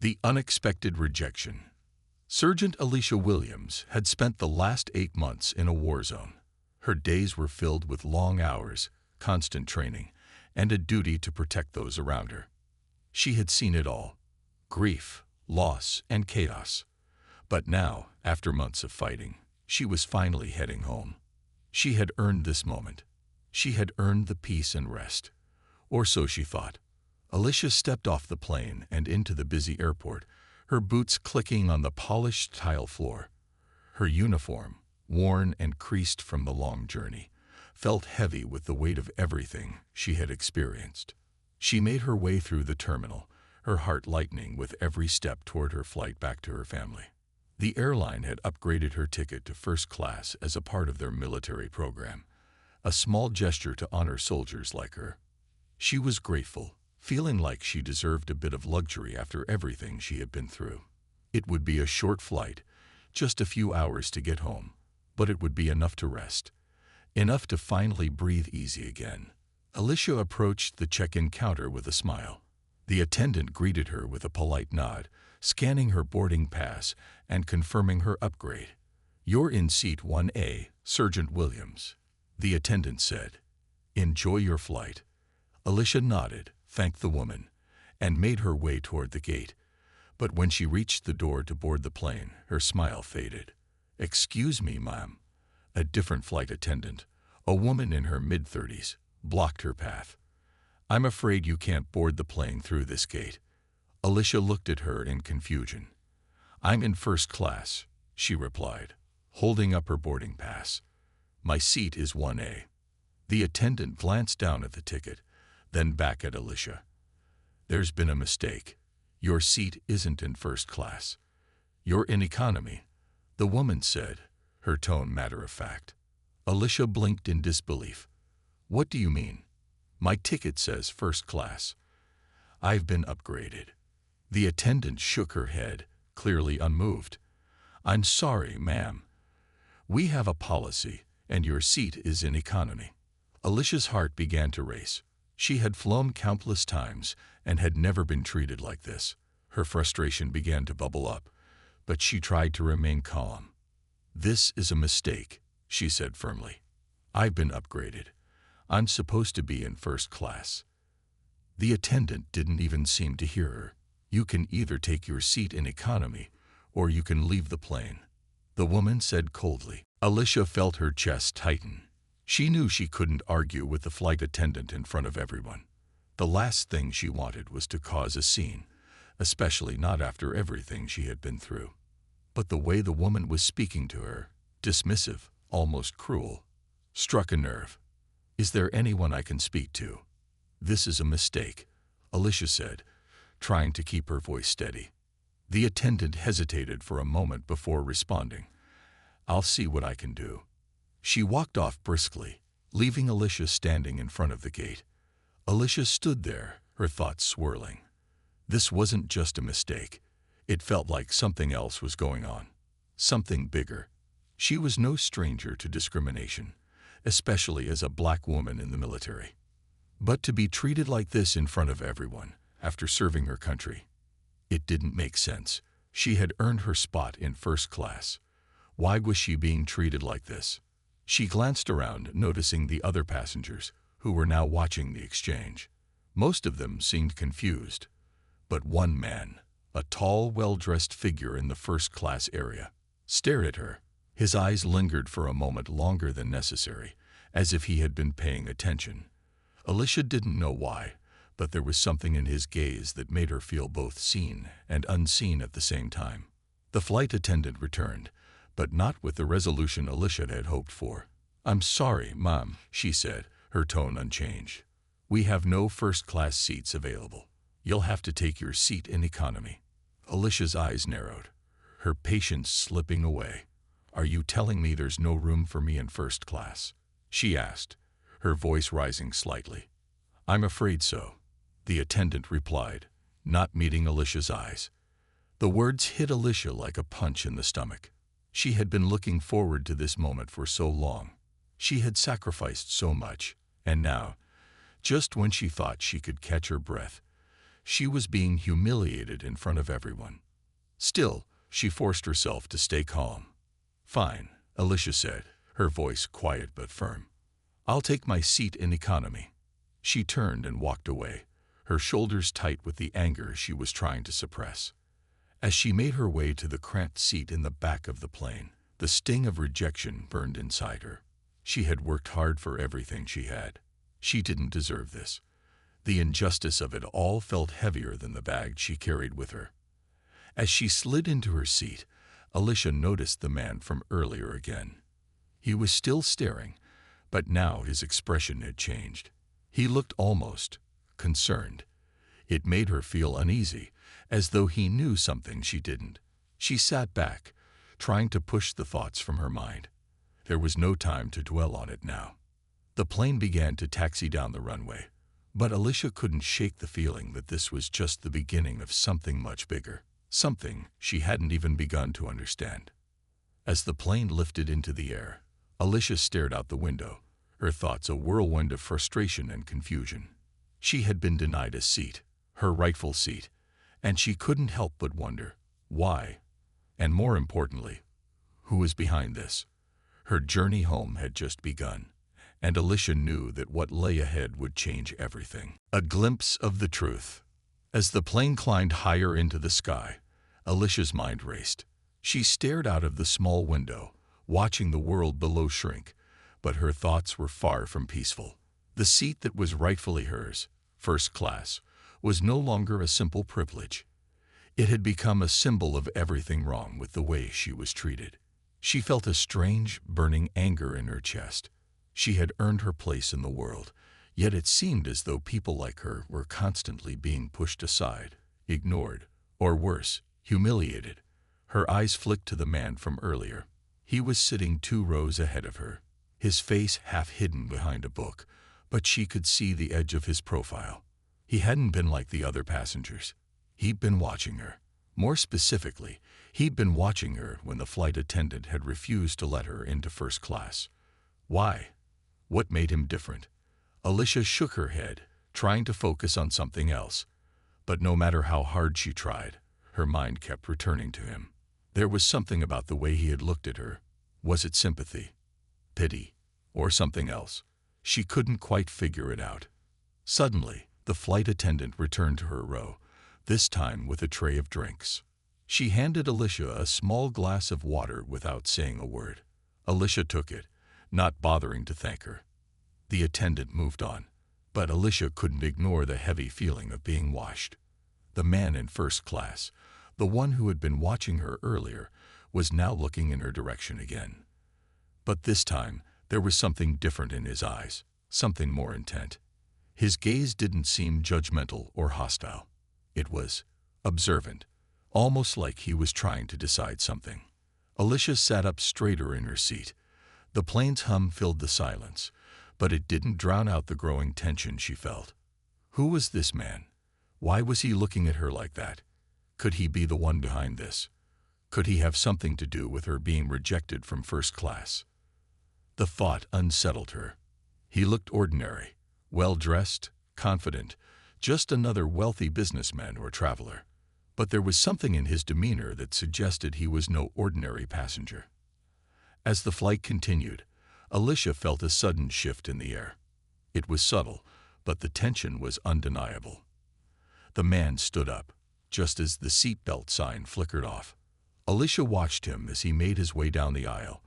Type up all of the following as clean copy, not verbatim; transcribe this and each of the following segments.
The unexpected rejection. Sergeant Alicia Williams had spent the last 8 months in a war zone. Her days were filled with long hours, constant training, and a duty to protect those around her. She had seen it all: grief, loss, and chaos. But now, after months of fighting, she was finally heading home. She had earned this moment. She had earned the peace and rest. Or so she thought. Alicia stepped off the plane and into the busy airport, her boots clicking on the polished tile floor. Her uniform, worn and creased from the long journey, felt heavy with the weight of everything she had experienced. She made her way through the terminal, her heart lightening with every step toward her flight back to her family. The airline had upgraded her ticket to first class as a part of their military program, a small gesture to honor soldiers like her. She was grateful, feeling like she deserved a bit of luxury after everything she had been through. It would be a short flight, just a few hours to get home, but it would be enough to rest, enough to finally breathe easy again. Alicia approached the check-in counter with a smile. The attendant greeted her with a polite nod, scanning her boarding pass and confirming her upgrade. "You're in seat 1A, Sergeant Williams," the attendant said. "Enjoy your flight." Alicia nodded, thanked the woman, and made her way toward the gate. But when she reached the door to board the plane, her smile faded. "Excuse me, ma'am." A different flight attendant, a woman in her mid-30s, blocked her path. "I'm afraid you can't board the plane through this gate." Alicia looked at her in confusion. "I'm in first class," she replied, holding up her boarding pass. "My seat is 1A." The attendant glanced down at the ticket, then back at Alicia. "There's been a mistake. Your seat isn't in first class. You're in economy," the woman said, her tone matter-of-fact. Alicia blinked in disbelief. "What do you mean? My ticket says first class." "I've been upgraded." The attendant shook her head, clearly unmoved. "I'm sorry, ma'am. We have a policy, and your seat is in economy." Alicia's heart began to race. She had flown countless times and had never been treated like this. Her frustration began to bubble up, but she tried to remain calm. "This is a mistake," she said firmly. "I've been upgraded. I'm supposed to be in first class." The attendant didn't even seem to hear her. "You can either take your seat in economy, or you can leave the plane," the woman said coldly. Alicia felt her chest tighten. She knew she couldn't argue with the flight attendant in front of everyone. The last thing she wanted was to cause a scene, especially not after everything she had been through. But the way the woman was speaking to her, dismissive, almost cruel, struck a nerve. "Is there anyone I can speak to?" "This is a mistake," Alicia said, trying to keep her voice steady. The attendant hesitated for a moment before responding. "I'll see what I can do." She walked off briskly, leaving Alicia standing in front of the gate. Alicia stood there, her thoughts swirling. This wasn't just a mistake. It felt like something else was going on. Something bigger. She was no stranger to discrimination, especially as a black woman in the military. But to be treated like this in front of everyone, after serving her country, it didn't make sense. She had earned her spot in first class. Why was she being treated like this? She glanced around, noticing the other passengers, who were now watching the exchange. Most of them seemed confused. But one man, a tall, well-dressed figure in the first-class area, stared at her. His eyes lingered for a moment longer than necessary, as if he had been paying attention. Alicia didn't know why, but there was something in his gaze that made her feel both seen and unseen at the same time. The flight attendant returned, but not with the resolution Alicia had hoped for. "I'm sorry, Mom," she said, her tone unchanged. "We have no first-class seats available. You'll have to take your seat in economy." Alicia's eyes narrowed, her patience slipping away. "Are you telling me there's no room for me in first class?" she asked, her voice rising slightly. "I'm afraid so," the attendant replied, not meeting Alicia's eyes. The words hit Alicia like a punch in the stomach. She had been looking forward to this moment for so long. She had sacrificed so much, and now, just when she thought she could catch her breath, She was being humiliated in front of everyone. Still, she forced herself to stay calm. "Fine," Alicia said, her voice quiet but firm. "I'll take my seat in economy." She turned and walked away, her shoulders tight with the anger she was trying to suppress. As she made her way to the cramped seat in the back of the plane, the sting of rejection burned inside her. She had worked hard for everything she had. She didn't deserve this. The injustice of it all felt heavier than the bag she carried with her. As she slid into her seat, Alicia noticed the man from earlier again. He was still staring, but now his expression had changed. He looked almost concerned. It made her feel uneasy, as though he knew something she didn't. She sat back, trying to push the thoughts from her mind. There was no time to dwell on it now. The plane began to taxi down the runway, but Alicia couldn't shake the feeling that this was just the beginning of something much bigger, something she hadn't even begun to understand. As the plane lifted into the air, Alicia stared out the window, her thoughts a whirlwind of frustration and confusion. She had been denied a seat, her rightful seat, and she couldn't help but wonder why, and more importantly, who was behind this. Her journey home had just begun, and Alicia knew that what lay ahead would change everything. A glimpse of the truth. As the plane climbed higher into the sky, Alicia's mind raced. She stared out of the small window, watching the world below shrink, but her thoughts were far from peaceful. The seat that was rightfully hers, first class, was no longer a simple privilege. It had become a symbol of everything wrong with the way she was treated. She felt a strange, burning anger in her chest. She had earned her place in the world, yet it seemed as though people like her were constantly being pushed aside, ignored, or worse, humiliated. Her eyes flicked to the man from earlier. He was sitting 2 rows ahead of her, his face half hidden behind a book, but she could see the edge of his profile. He hadn't been like the other passengers. He'd been watching her. More specifically, he'd been watching her when the flight attendant had refused to let her into first class. Why? What made him different? Alicia shook her head, trying to focus on something else. But no matter how hard she tried, her mind kept returning to him. There was something about the way he had looked at her. Was it sympathy, pity, or something else? She couldn't quite figure it out. Suddenly, the flight attendant returned to her row, this time with a tray of drinks. She handed Alicia a small glass of water without saying a word. Alicia took it, not bothering to thank her. The attendant moved on, but Alicia couldn't ignore the heavy feeling of being watched. The man in first class, the one who had been watching her earlier, was now looking in her direction again. But this time, there was something different in his eyes, something more intent. His gaze didn't seem judgmental or hostile. It was observant, almost like he was trying to decide something. Alicia sat up straighter in her seat. The plane's hum filled the silence, but it didn't drown out the growing tension she felt. Who was this man? Why was he looking at her like that? Could he be the one behind this? Could he have something to do with her being rejected from first class? The thought unsettled her. He looked ordinary, well-dressed, confident, just another wealthy businessman or traveler. But there was something in his demeanor that suggested he was no ordinary passenger. As the flight continued, Alicia felt a sudden shift in the air. It was subtle, but the tension was undeniable. The man stood up, just as the seatbelt sign flickered off. Alicia watched him as he made his way down the aisle,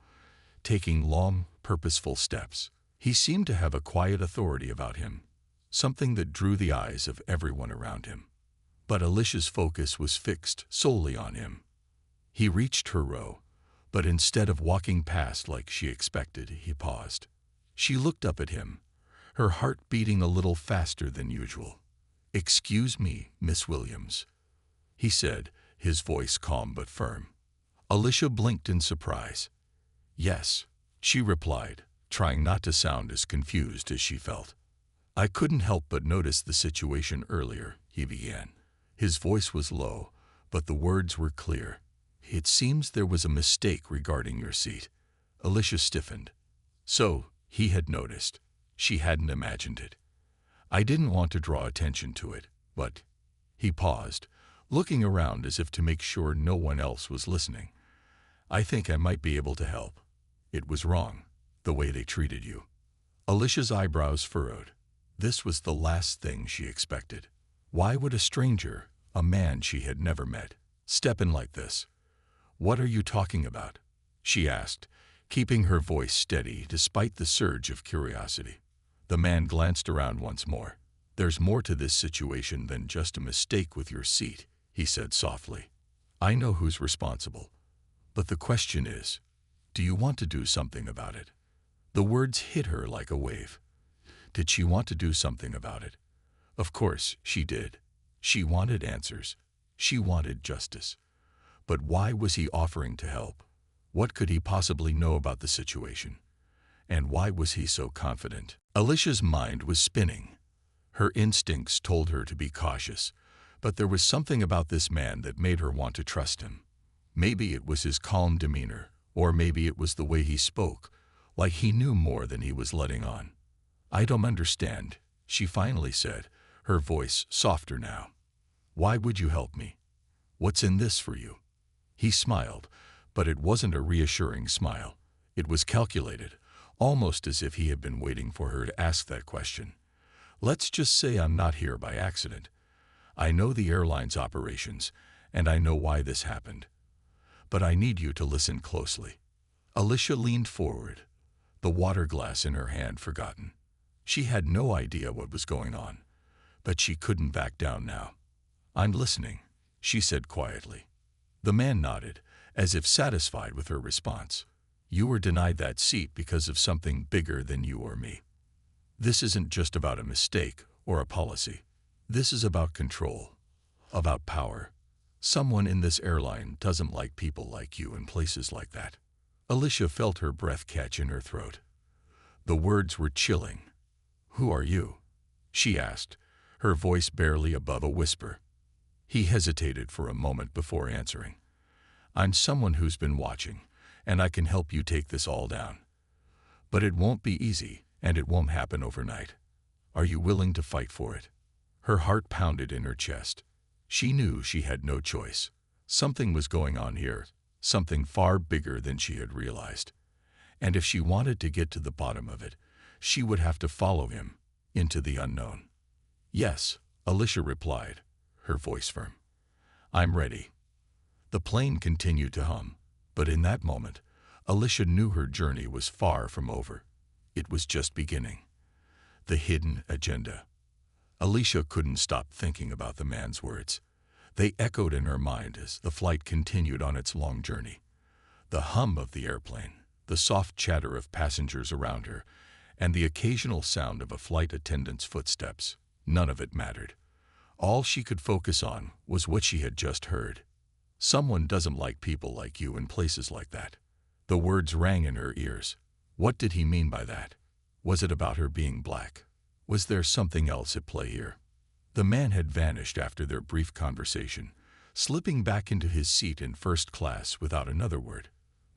taking long, purposeful steps. He seemed to have a quiet authority about him, something that drew the eyes of everyone around him. But Alicia's focus was fixed solely on him. He reached her row, but instead of walking past like she expected, he paused. She looked up at him, her heart beating a little faster than usual. "Excuse me, Miss Williams," he said, his voice calm but firm. Alicia blinked in surprise. "Yes," she replied, trying not to sound as confused as she felt. "I couldn't help but notice the situation earlier," he began. His voice was low, but the words were clear. "It seems there was a mistake regarding your seat." Alicia stiffened. So, he had noticed. She hadn't imagined it. "I didn't want to draw attention to it, but..." He paused, looking around as if to make sure no one else was listening. I think I might be able to help. It was wrong, the way they treated you. Alicia's eyebrows furrowed. This was the last thing she expected. Why would a stranger, a man she had never met, step in like this? What are you talking about? She asked, keeping her voice steady despite the surge of curiosity. The man glanced around once more. There's more to this situation than just a mistake with your seat, he said softly. I know who's responsible. But the question is, do you want to do something about it? The words hit her like a wave. Did she want to do something about it? Of course she did. She wanted answers. She wanted justice. But why was he offering to help? What could he possibly know about the situation? And why was he so confident? Alicia's mind was spinning. Her instincts told her to be cautious, but there was something about this man that made her want to trust him. Maybe it was his calm demeanor, or maybe it was the way he spoke, like he knew more than he was letting on. I don't understand, she finally said, her voice softer now. Why would you help me? What's in this for you? He smiled, but it wasn't a reassuring smile. It was calculated, almost as if he had been waiting for her to ask that question. Let's just say I'm not here by accident. I know the airline's operations, and I know why this happened. But I need you to listen closely. Alicia leaned forward, the water glass in her hand forgotten. She had no idea what was going on, but she couldn't back down now. I'm listening, she said quietly. The man nodded, as if satisfied with her response. You were denied that seat because of something bigger than you or me. This isn't just about a mistake or a policy. This is about control, about power. Someone in this airline doesn't like people like you in places like that. Alicia felt her breath catch in her throat. The words were chilling. Who are you? She asked, her voice barely above a whisper. He hesitated for a moment before answering. I'm someone who's been watching, and I can help you take this all down. But it won't be easy, and it won't happen overnight. Are you willing to fight for it? Her heart pounded in her chest. She knew she had no choice. Something was going on here, something far bigger than she had realized. And if she wanted to get to the bottom of it, she would have to follow him into the unknown. Yes, Alicia replied, her voice firm. I'm ready. The plane continued to hum, but in that moment, Alicia knew her journey was far from over. It was just beginning. The hidden agenda. Alicia couldn't stop thinking about the man's words. They echoed in her mind as the flight continued on its long journey. The hum of the airplane, the soft chatter of passengers around her, and the occasional sound of a flight attendant's footsteps. None of it mattered. All she could focus on was what she had just heard. Someone doesn't like people like you in places like that. The words rang in her ears. What did he mean by that? Was it about her being black? Was there something else at play here? The man had vanished after their brief conversation, slipping back into his seat in first class without another word.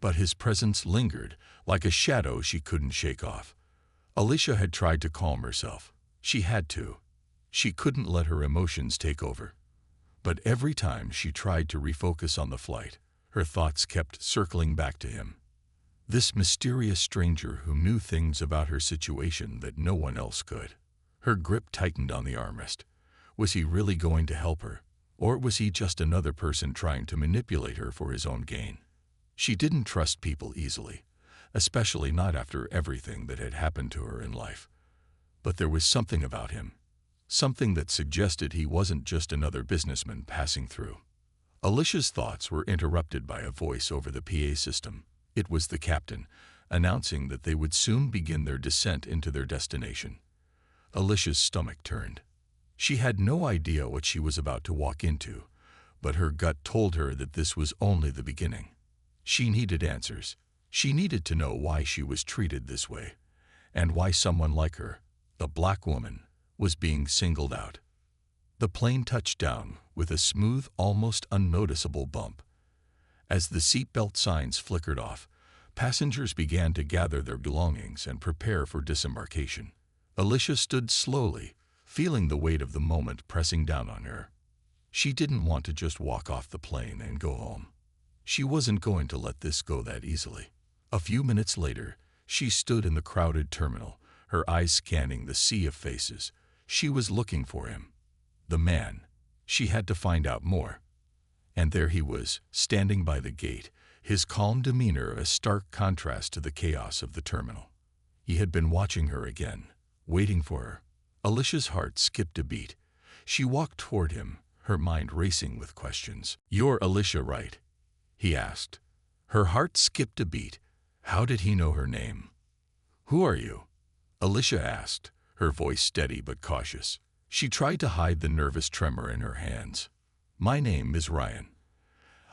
But his presence lingered, like a shadow she couldn't shake off. Alicia had tried to calm herself. She had to. She couldn't let her emotions take over. But every time she tried to refocus on the flight, her thoughts kept circling back to him. This mysterious stranger who knew things about her situation that no one else could. Her grip tightened on the armrest. Was he really going to help her? Or was he just another person trying to manipulate her for his own gain? She didn't trust people easily, especially not after everything that had happened to her in life. But there was something about him, something that suggested he wasn't just another businessman passing through. Alicia's thoughts were interrupted by a voice over the PA system. It was the captain, announcing that they would soon begin their descent into their destination. Alicia's stomach turned. She had no idea what she was about to walk into, but her gut told her that this was only the beginning. She needed answers. She needed to know why she was treated this way, and why someone like her, the black woman, was being singled out. The plane touched down with a smooth, almost unnoticeable bump. As the seatbelt signs flickered off, passengers began to gather their belongings and prepare for disembarkation. Alicia stood slowly, feeling the weight of the moment pressing down on her. She didn't want to just walk off the plane and go home. She wasn't going to let this go that easily. A few minutes later, she stood in the crowded terminal, her eyes scanning the sea of faces. She was looking for him. The man. She had to find out more. And there he was, standing by the gate, his calm demeanor a stark contrast to the chaos of the terminal. He had been watching her again, waiting for her. Alicia's heart skipped a beat. She walked toward him, her mind racing with questions. "You're Alicia, right?" he asked. Her heart skipped a beat. How did he know her name? "Who are you?" Alicia asked, her voice steady but cautious. She tried to hide the nervous tremor in her hands. "My name is Ryan.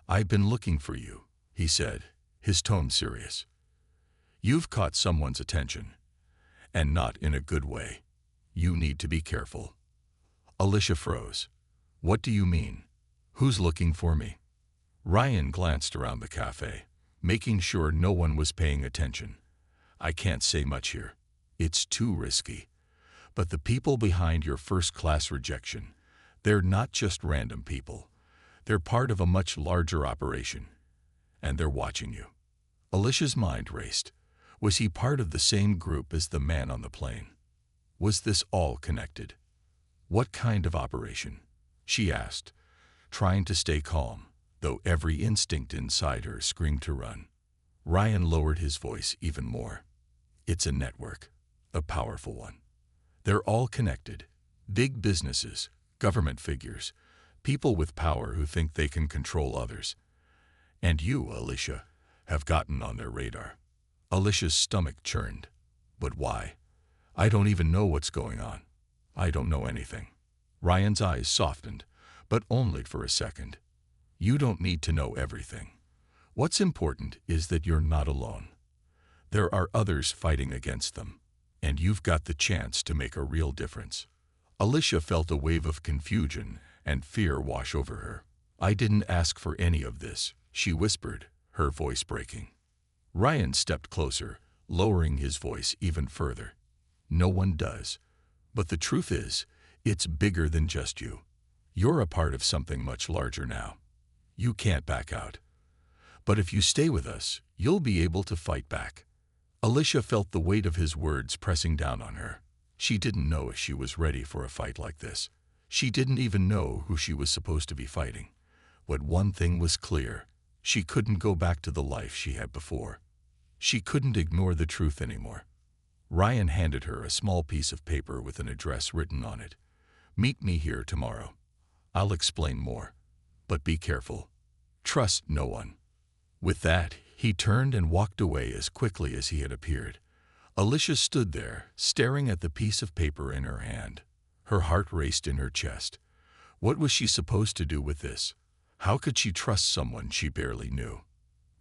I've been looking for you," he said, his tone serious. "You've caught someone's attention, and not in a good way. You need to be careful." Alicia froze. "What do you mean? Who's looking for me?" Ryan glanced around the cafe, making sure no one was paying attention. "I can't say much here. It's too risky. But the people behind your first-class rejection, they're not just random people. They're part of a much larger operation. And they're watching you." Alicia's mind raced. Was he part of the same group as the man on the plane? Was this all connected? "What kind of operation?" she asked, trying to stay calm, though every instinct inside her screamed to run. Ryan lowered his voice even more. "It's a network, a powerful one. They're all connected. Big businesses, government figures, people with power who think they can control others. And you, Alicia, have gotten on their radar." Alicia's stomach churned. "But why? I don't even know what's going on. I don't know anything." Ryan's eyes softened, but only for a second. "You don't need to know everything. What's important is that you're not alone. There are others fighting against them, and you've got the chance to make a real difference." Alicia felt a wave of confusion and fear wash over her. "I didn't ask for any of this," she whispered, her voice breaking. Ryan stepped closer, lowering his voice even further. "No one does. But the truth is, it's bigger than just you. You're a part of something much larger now. You can't back out. But if you stay with us, you'll be able to fight back." Alicia felt the weight of his words pressing down on her. She didn't know if she was ready for a fight like this. She didn't even know who she was supposed to be fighting. But one thing was clear. She couldn't go back to the life she had before. She couldn't ignore the truth anymore. Ryan handed her a small piece of paper with an address written on it. "Meet me here tomorrow. I'll explain more. But be careful. Trust no one." With that, he turned and walked away as quickly as he had appeared. Alicia stood there, staring at the piece of paper in her hand. Her heart raced in her chest. What was she supposed to do with this? How could she trust someone she barely knew?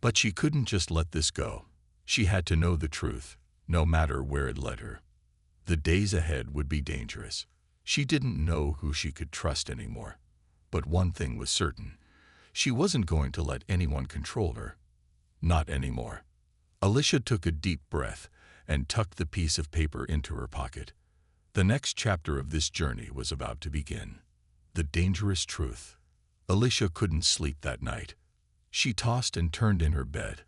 But she couldn't just let this go. She had to know the truth, no matter where it led her. The days ahead would be dangerous. She didn't know who she could trust anymore. But one thing was certain. She wasn't going to let anyone control her. Not anymore. Alicia took a deep breath and tucked the piece of paper into her pocket. The next chapter of this journey was about to begin. The dangerous truth. Alicia couldn't sleep that night. She tossed and turned in her bed,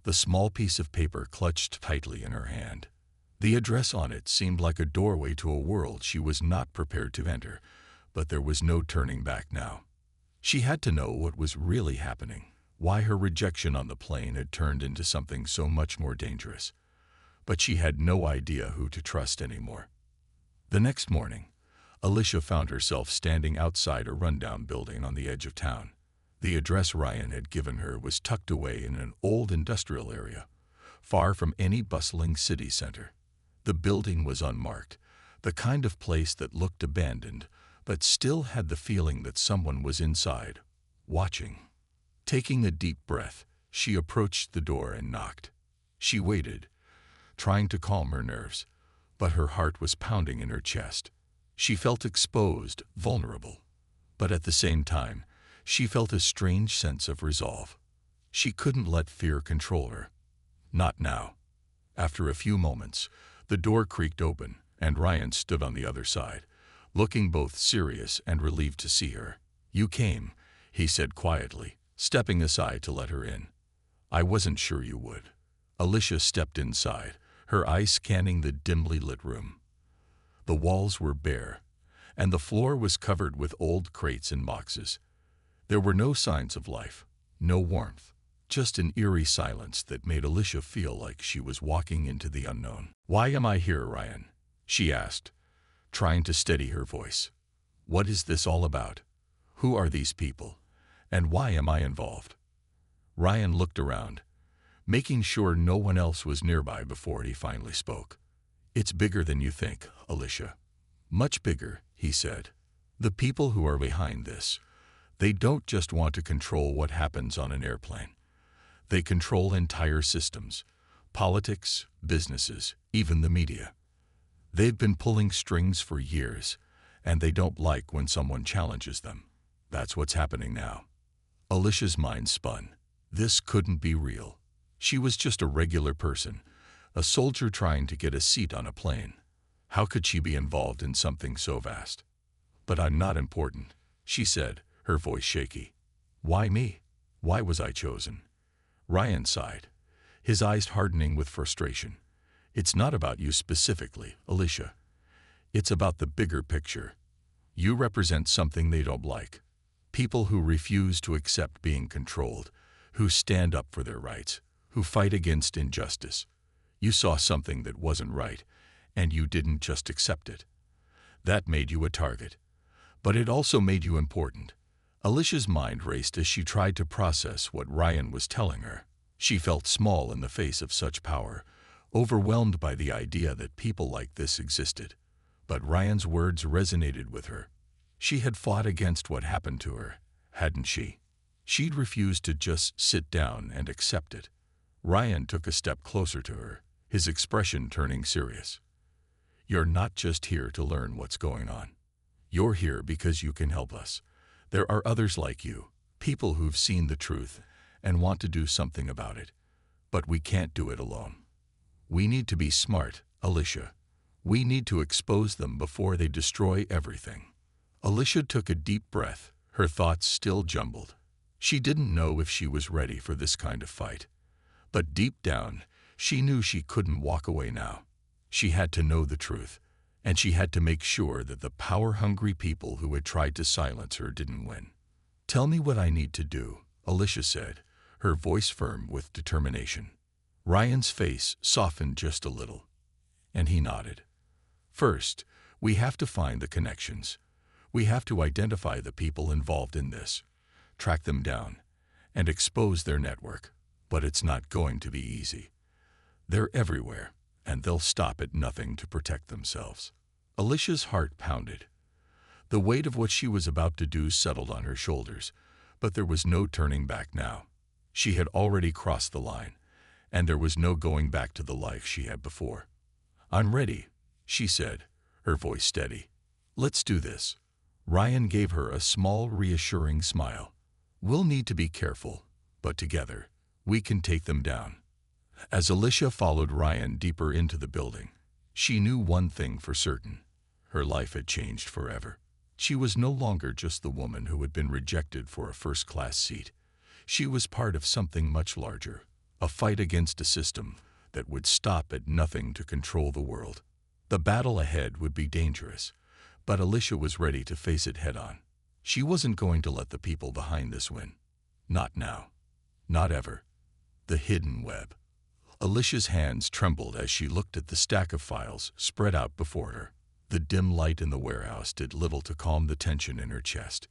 the small piece of paper clutched tightly in her hand. The address on it seemed like a doorway to a world she was not prepared to enter, but there was no turning back now. She had to know what was really happening, why her rejection on the plane had turned into something so much more dangerous. But she had no idea who to trust anymore. The next morning, Alicia found herself standing outside a rundown building on the edge of town. The address Ryan had given her was tucked away in an old industrial area, far from any bustling city center. The building was unmarked, the kind of place that looked abandoned, but still had the feeling that someone was inside, watching. Taking a deep breath, she approached the door and knocked. She waited, trying to calm her nerves, but her heart was pounding in her chest. She felt exposed, vulnerable, but at the same time, she felt a strange sense of resolve. She couldn't let fear control her. Not now. After a few moments, the door creaked open, and Ryan stood on the other side, looking both serious and relieved to see her. "You came," he said quietly, stepping aside to let her in. "I wasn't sure you would." Alicia stepped inside, her eyes scanning the dimly lit room. The walls were bare, and the floor was covered with old crates and boxes. There were no signs of life, no warmth, just an eerie silence that made Alicia feel like she was walking into the unknown. "Why am I here, Ryan?" she asked, trying to steady her voice. "What is this all about? Who are these people? And why am I involved?" Ryan looked around, making sure no one else was nearby before he finally spoke. "It's bigger than you think, Alicia. Much bigger," he said. "The people who are behind this, they don't just want to control what happens on an airplane. They control entire systems, politics, businesses, even the media. They've been pulling strings for years, and they don't like when someone challenges them. That's what's happening now." Alicia's mind spun. This couldn't be real. She was just a regular person, a soldier trying to get a seat on a plane. How could she be involved in something so vast? "But I'm not important," she said, her voice shaky. "Why me? Why was I chosen?" Ryan sighed, his eyes hardening with frustration. "It's not about you specifically, Alicia. It's about the bigger picture. You represent something they don't like. People who refuse to accept being controlled, who stand up for their rights, who fight against injustice. You saw something that wasn't right, and you didn't just accept it. That made you a target. But it also made you important." Alicia's mind raced as she tried to process what Ryan was telling her. She felt small in the face of such power, overwhelmed by the idea that people like this existed. But Ryan's words resonated with her. She had fought against what happened to her, hadn't she? She'd refused to just sit down and accept it. Ryan took a step closer to her, his expression turning serious. "You're not just here to learn what's going on. You're here because you can help us. There are others like you, people who've seen the truth and want to do something about it. But we can't do it alone. We need to be smart, Alicia. We need to expose them before they destroy everything." Alicia took a deep breath, her thoughts still jumbled. She didn't know if she was ready for this kind of fight. But deep down, she knew she couldn't walk away now. She had to know the truth, and she had to make sure that the power-hungry people who had tried to silence her didn't win. "Tell me what I need to do," Alicia said, her voice firm with determination. Ryan's face softened just a little, and he nodded. "First, we have to find the connections. We have to identify the people involved in this, track them down, and expose their network. But it's not going to be easy. They're everywhere, and they'll stop at nothing to protect themselves." Alicia's heart pounded. The weight of what she was about to do settled on her shoulders, but there was no turning back now. She had already crossed the line, and there was no going back to the life she had before. "I'm ready," she said, her voice steady. "Let's do this." Ryan gave her a small, reassuring smile. "We'll need to be careful, but together, we can take them down." As Alicia followed Ryan deeper into the building, she knew one thing for certain. Her life had changed forever. She was no longer just the woman who had been rejected for a first-class seat. She was part of something much larger, a fight against a system that would stop at nothing to control the world. The battle ahead would be dangerous, but Alicia was ready to face it head-on. She wasn't going to let the people behind this win. Not now. Not ever. The hidden web. Alicia's hands trembled as she looked at the stack of files spread out before her. The dim light in the warehouse did little to calm the tension in her chest.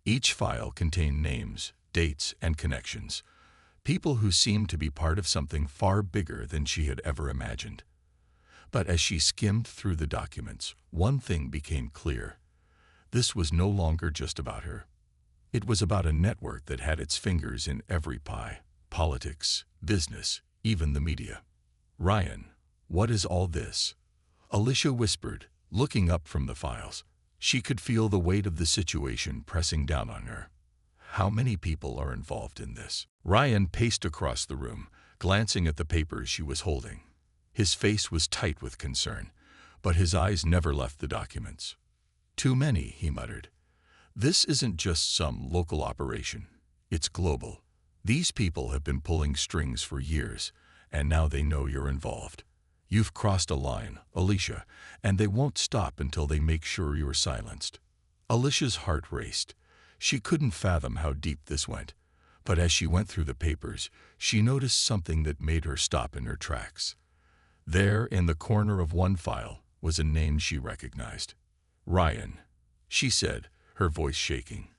Each file contained names, dates, and connections. People who seemed to be part of something far bigger than she had ever imagined. But as she skimmed through the documents, one thing became clear. This was no longer just about her. It was about a network that had its fingers in every pie. Politics, business, even the media. "Ryan, what is all this?" Alicia whispered, looking up from the files. She could feel the weight of the situation pressing down on her. "How many people are involved in this?" Ryan paced across the room, glancing at the papers she was holding. His face was tight with concern, but his eyes never left the documents. "Too many," he muttered. This isn't just some local operation. It's global. These people have been pulling strings for years, and now they know you're involved. You've crossed a line, Alicia, and they won't stop until they make sure you're silenced." Alicia's heart raced. She couldn't fathom how deep this went. But as she went through the papers, she noticed something that made her stop in her tracks. There, in the corner of one file, was a name she recognized. "Ryan," she said, her voice shaking.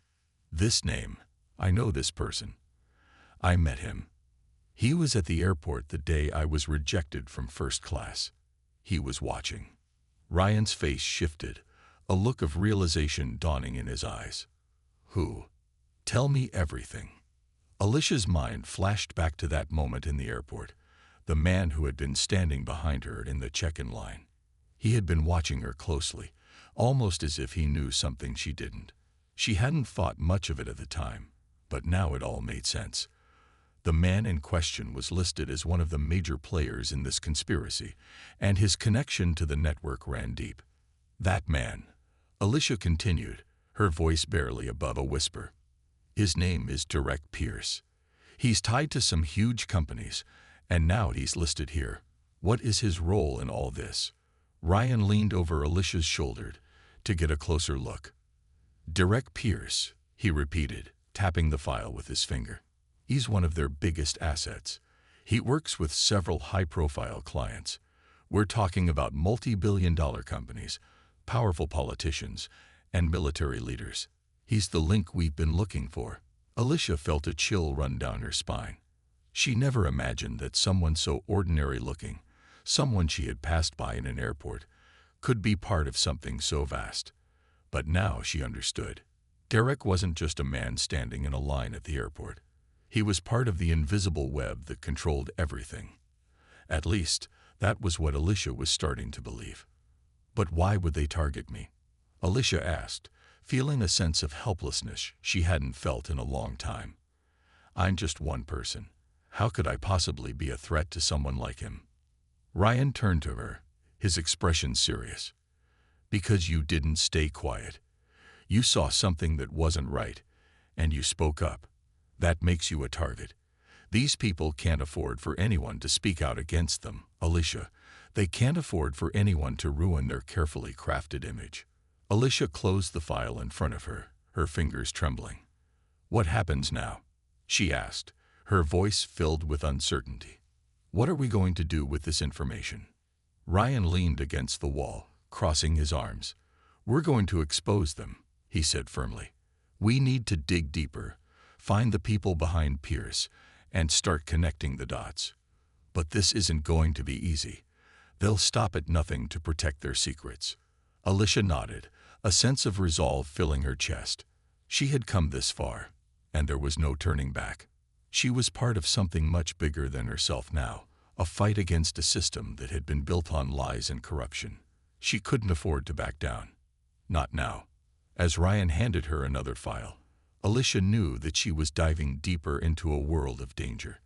"This name, I know this person. I met him. He was at the airport the day I was rejected from first class. He was watching." Ryan's face shifted, a look of realization dawning in his eyes. "Who? Tell me everything." Alicia's mind flashed back to that moment in the airport, the man who had been standing behind her in the check-in line. He had been watching her closely, almost as if he knew something she didn't. She hadn't thought much of it at the time, but now it all made sense. The man in question was listed as one of the major players in this conspiracy, and his connection to the network ran deep. "That man," Alicia continued, her voice barely above a whisper. "His name is Derek Pierce. He's tied to some huge companies, and now he's listed here. What is his role in all this?" Ryan leaned over Alicia's shoulder to get a closer look. "Derek Pierce," he repeated, tapping the file with his finger. "He's one of their biggest assets. He works with several high-profile clients. We're talking about multi-billion-dollar companies, powerful politicians, and military leaders. He's the link we've been looking for." Alicia felt a chill run down her spine. She never imagined that someone so ordinary-looking, someone she had passed by in an airport, could be part of something so vast. But now she understood. Derek wasn't just a man standing in a line at the airport. He was part of the invisible web that controlled everything. At least, that was what Alicia was starting to believe. "But why would they target me?" Alicia asked, feeling a sense of helplessness she hadn't felt in a long time. "I'm just one person. How could I possibly be a threat to someone like him?" Ryan turned to her, his expression serious. "Because you didn't stay quiet. You saw something that wasn't right, and you spoke up. That makes you a target. These people can't afford for anyone to speak out against them, Alicia. They can't afford for anyone to ruin their carefully crafted image." Alicia closed the file in front of her, her fingers trembling. "What happens now?" she asked, her voice filled with uncertainty. "What are we going to do with this information?" Ryan leaned against the wall, crossing his arms. "We're going to expose them," he said firmly. "We need to dig deeper, find the people behind Pierce, and start connecting the dots. But this isn't going to be easy. They'll stop at nothing to protect their secrets." Alicia nodded, a sense of resolve filling her chest. She had come this far, and there was no turning back. She was part of something much bigger than herself now, a fight against a system that had been built on lies and corruption. She couldn't afford to back down. Not now. As Ryan handed her another file, Alicia knew that she was diving deeper into a world of danger.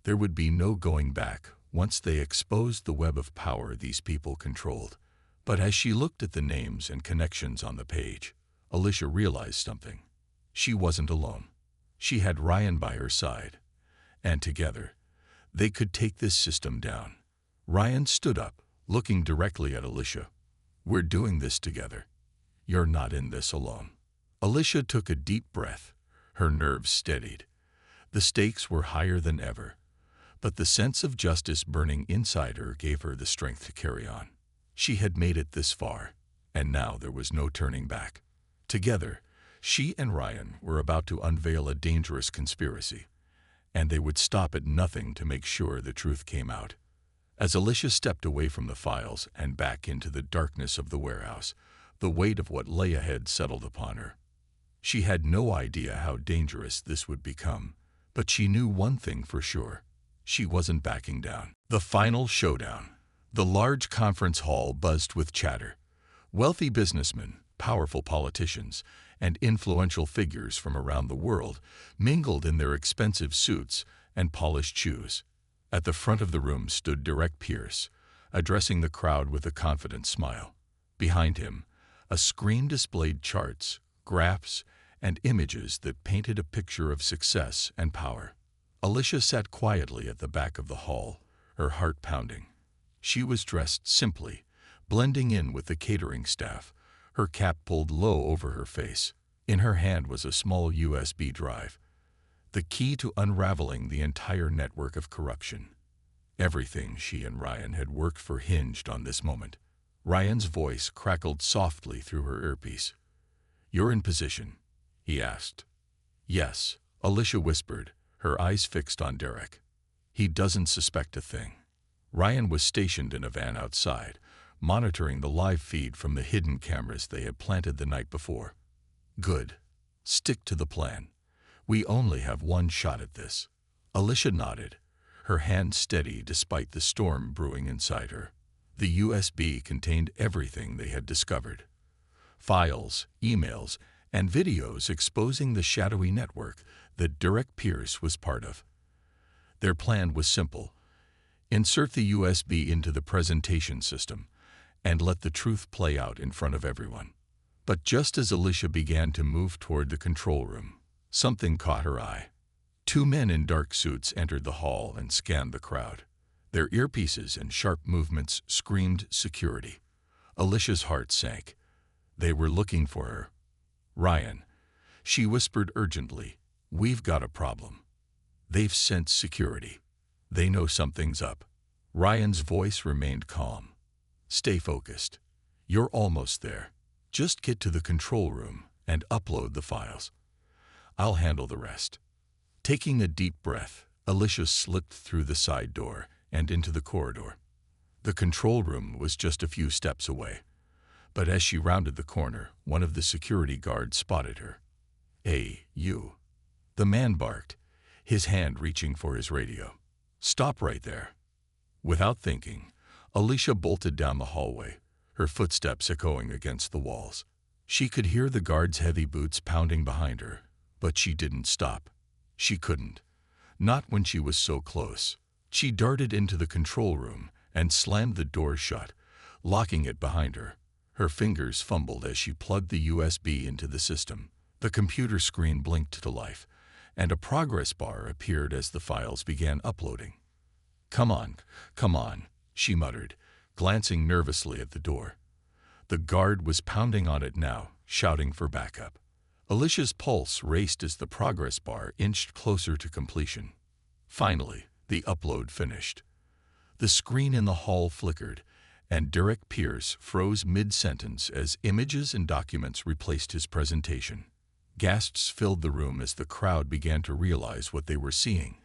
There would be no going back once they exposed the web of power these people controlled. But as she looked at the names and connections on the page, Alicia realized something. She wasn't alone. She had Ryan by her side, and together, they could take this system down. Ryan stood up, looking directly at Alicia. "We're doing this together. You're not in this alone." Alicia took a deep breath, her nerves steadied. The stakes were higher than ever, but the sense of justice burning inside her gave her the strength to carry on. She had made it this far, and now there was no turning back. Together, she and Ryan were about to unveil a dangerous conspiracy, and they would stop at nothing to make sure the truth came out. As Alicia stepped away from the files and back into the darkness of the warehouse, the weight of what lay ahead settled upon her. She had no idea how dangerous this would become, but she knew one thing for sure. She wasn't backing down. The final showdown. The large conference hall buzzed with chatter. Wealthy businessmen, powerful politicians, and influential figures from around the world mingled in their expensive suits and polished shoes. At the front of the room stood Derek Pierce, addressing the crowd with a confident smile. Behind him, a screen displayed charts, graphs, and images that painted a picture of success and power. Alicia sat quietly at the back of the hall, her heart pounding. She was dressed simply, blending in with the catering staff, her cap pulled low over her face. In her hand was a small USB drive, the key to unraveling the entire network of corruption. Everything she and Ryan had worked for hinged on this moment. Ryan's voice crackled softly through her earpiece. "You're in position?" he asked. "Yes," Alicia whispered, her eyes fixed on Derek. "He doesn't suspect a thing." Ryan was stationed in a van outside, monitoring the live feed from the hidden cameras they had planted the night before. "Good. Stick to the plan. We only have one shot at this." Alicia nodded, her hand steady despite the storm brewing inside her. The USB contained everything they had discovered. Files, emails, and videos exposing the shadowy network that Derek Pierce was part of. Their plan was simple: insert the USB into the presentation system and let the truth play out in front of everyone. But just as Alicia began to move toward the control room, something caught her eye. Two men in dark suits entered the hall and scanned the crowd. Their earpieces and sharp movements screamed security. Alicia's heart sank. They were looking for her. "Ryan," she whispered urgently, "we've got a problem. They've sent security. They know something's up." Ryan's voice remained calm. "Stay focused. You're almost there. Just get to the control room and upload the files. I'll handle the rest." Taking a deep breath, Alicia slipped through the side door and into the corridor. The control room was just a few steps away, but as she rounded the corner, one of the security guards spotted her. "Hey, you." The man barked, his hand reaching for his radio. "Stop right there." Without thinking, Alicia bolted down the hallway, her footsteps echoing against the walls. She could hear the guard's heavy boots pounding behind her, but she didn't stop. She couldn't. Not when she was so close. She darted into the control room and slammed the door shut, locking it behind her. Her fingers fumbled as she plugged the USB into the system. The computer screen blinked to life, and a progress bar appeared as the files began uploading. Come on," she muttered, glancing nervously at the door. The guard was pounding on it now, shouting for backup. Alicia's pulse raced as the progress bar inched closer to completion. Finally, the upload finished. The screen in the hall flickered, and Derek Pierce froze mid-sentence as images and documents replaced his presentation. Gasps filled the room as the crowd began to realize what they were seeing: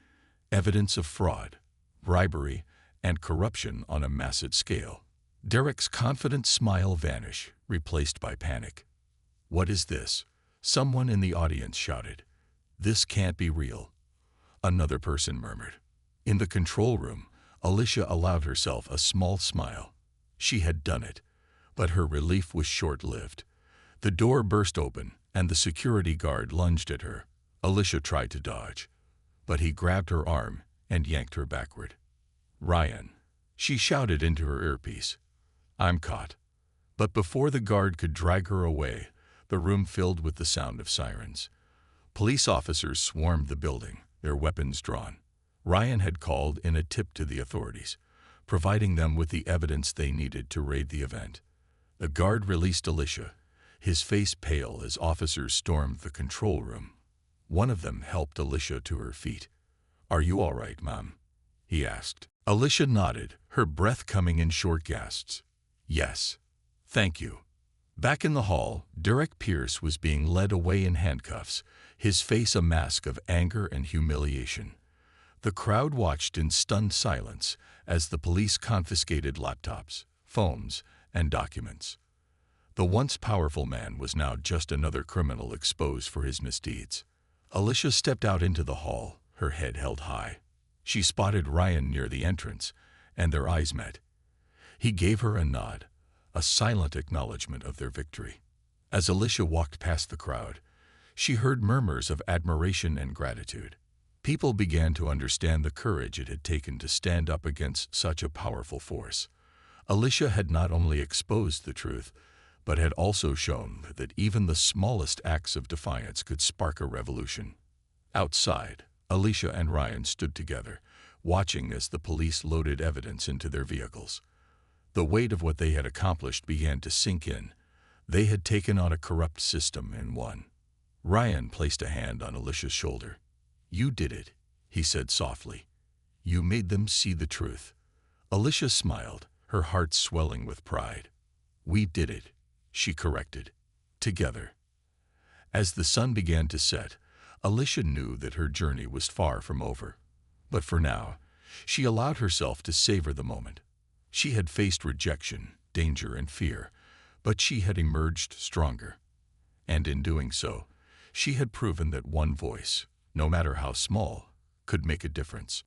evidence of fraud, bribery, and corruption on a massive scale. Derek's confident smile vanished, replaced by panic. "What is this?" someone in the audience shouted. "This can't be real," another person murmured. In the control room, Alicia allowed herself a small smile. She had done it, but her relief was short-lived. The door burst open, and the security guard lunged at her. Alicia tried to dodge, but he grabbed her arm and yanked her backward. "Ryan," she shouted into her earpiece. "I'm caught." But before the guard could drag her away, the room filled with the sound of sirens. Police officers swarmed the building, their weapons drawn. Ryan had called in a tip to the authorities, providing them with the evidence they needed to raid the event. The guard released Alicia, his face pale as officers stormed the control room. One of them helped Alicia to her feet. "Are you all right, Mom?" he asked. Alicia nodded, her breath coming in short gasps. "Yes. Thank you." Back in the hall, Derek Pierce was being led away in handcuffs, his face a mask of anger and humiliation. The crowd watched in stunned silence as the police confiscated laptops, phones, and documents. The once powerful man was now just another criminal exposed for his misdeeds. Alicia stepped out into the hall, her head held high. She spotted Ryan near the entrance, and their eyes met. He gave her a nod, a silent acknowledgement of their victory. As Alicia walked past the crowd, she heard murmurs of admiration and gratitude. People began to understand the courage it had taken to stand up against such a powerful force. Alicia had not only exposed the truth, but had also shown that even the smallest acts of defiance could spark a revolution. Outside, Alicia and Ryan stood together, watching as the police loaded evidence into their vehicles. The weight of what they had accomplished began to sink in. They had taken on a corrupt system and won. Ryan placed a hand on Alicia's shoulder. "You did it," he said softly. "You made them see the truth." Alicia smiled, her heart swelling with pride. "We did it," she corrected. "Together." As the sun began to set, Alicia knew that her journey was far from over. But for now, she allowed herself to savor the moment. She had faced rejection, danger, and fear, but she had emerged stronger. And in doing so, she had proven that one voice, no matter how small, could make a difference.